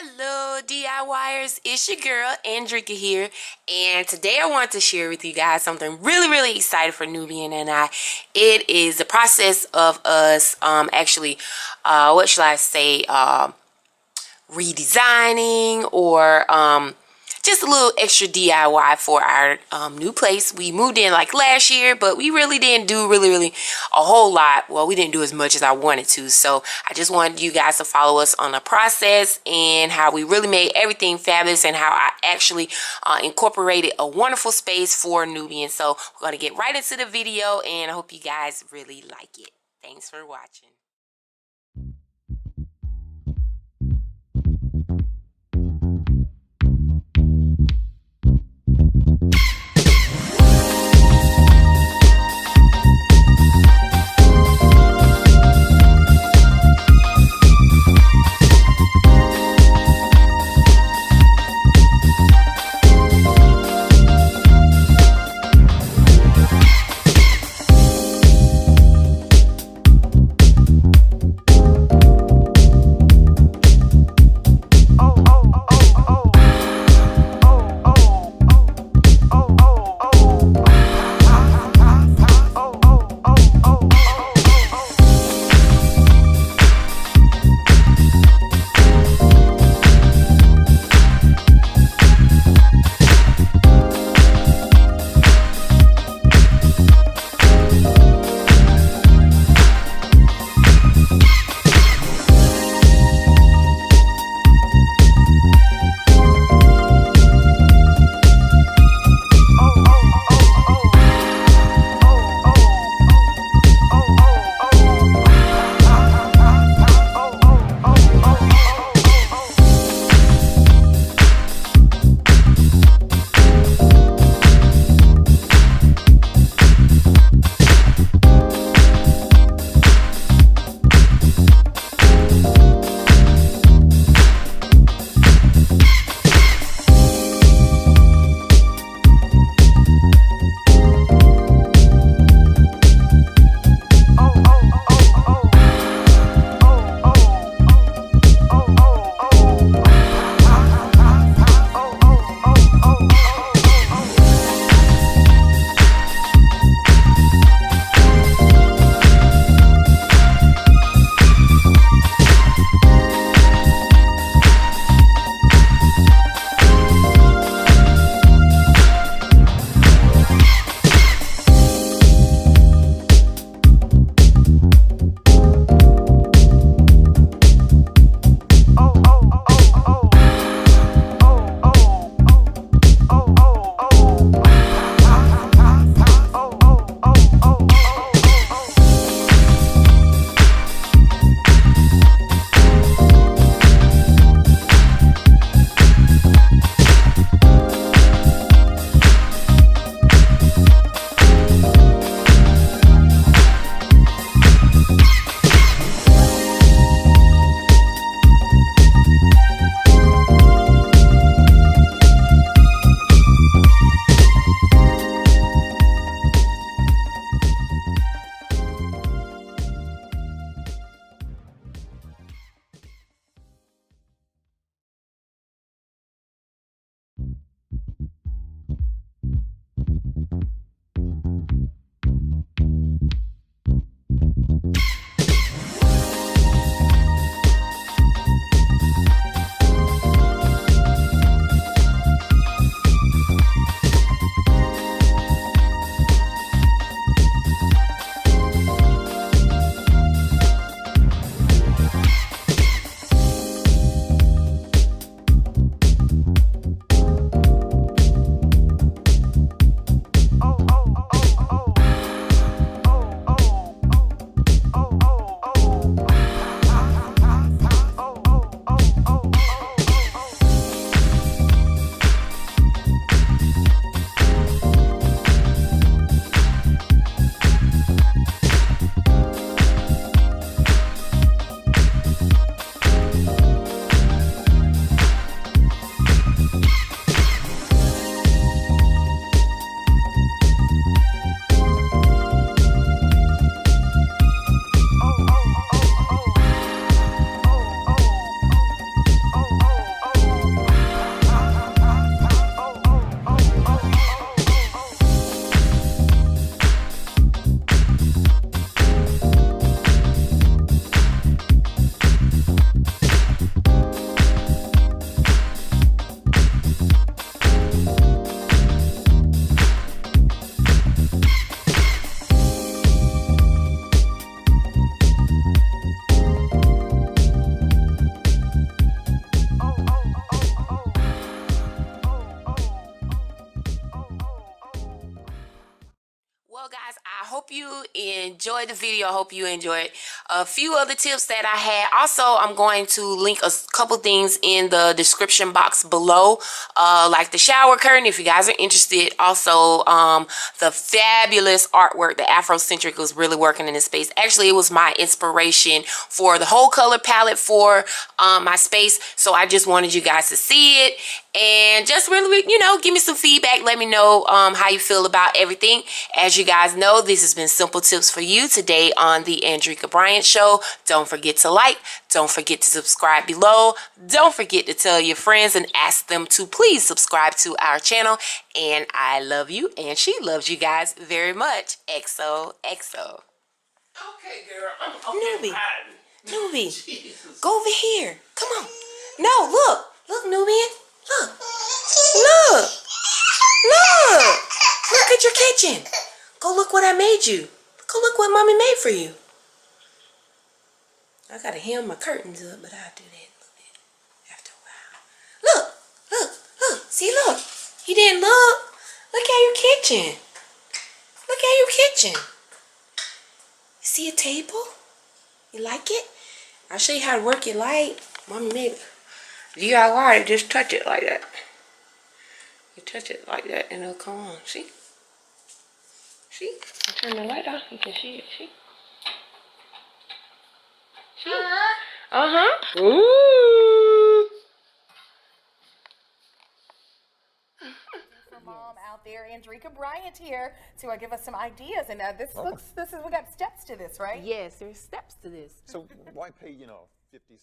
Hello D.I.Y.erss, it's your girl Andreka here, and today I want to share with you guys something really excited for Nubian and I. It is the process of us what shall I say, redesigning or just a little extra DIY for our new place. We moved in like last year, but we really didn't do really a whole lot. Well, we didn't do as much as I wanted to. So I just wanted you guys to follow us on the process and how we really made everything fabulous and how I actually incorporated a wonderful space for Nubian. So we're going to get right into the video and I hope you guys really like it. Thanks for watching. hope you enjoyed the video. I hope you enjoyed a few other tips that I had. Also, I'm going to link a couple things in the description box below, like the shower curtain if you guys are interested. Also, the fabulous artwork, the Afrocentric was really working in this space. Actually, it was my inspiration for the whole color palette for my space. So I just wanted you guys to see it and just really, you know, give me some feedback. Let me know how you feel about everything. As you guys know, this has been Simple Tips for You today on the Andreka Bryant Show. Don't forget to like. Don't forget to subscribe below. Don't forget to tell your friends and ask them to please subscribe to our channel. And I love you, and she loves you guys very much. XO, XO. Okay, girl. Newbie, go over here. Come on. No, look. Look, Nubian. Look. Look. Look. Look at your kitchen. Go look what I made you. Go look what Mommy made for you. I gotta hem my curtains up, but I'll do that a little bit after a while. Look. Look. Look. See, look. You didn't look. Look at your kitchen. Look at your kitchen. You see a table? You like it? I'll show you how to work your light. Mommy made it. D.I.Y. Just touch it like that. You touch it like that and it'll come on. See? See? I turn the light off. You can see it. See? See? Uh-huh. Ooh. For mom out there, Andreka Bryant here to give us some ideas. And this is we got steps to this, right? Yes, there's steps to this. So why pay, 50, $60?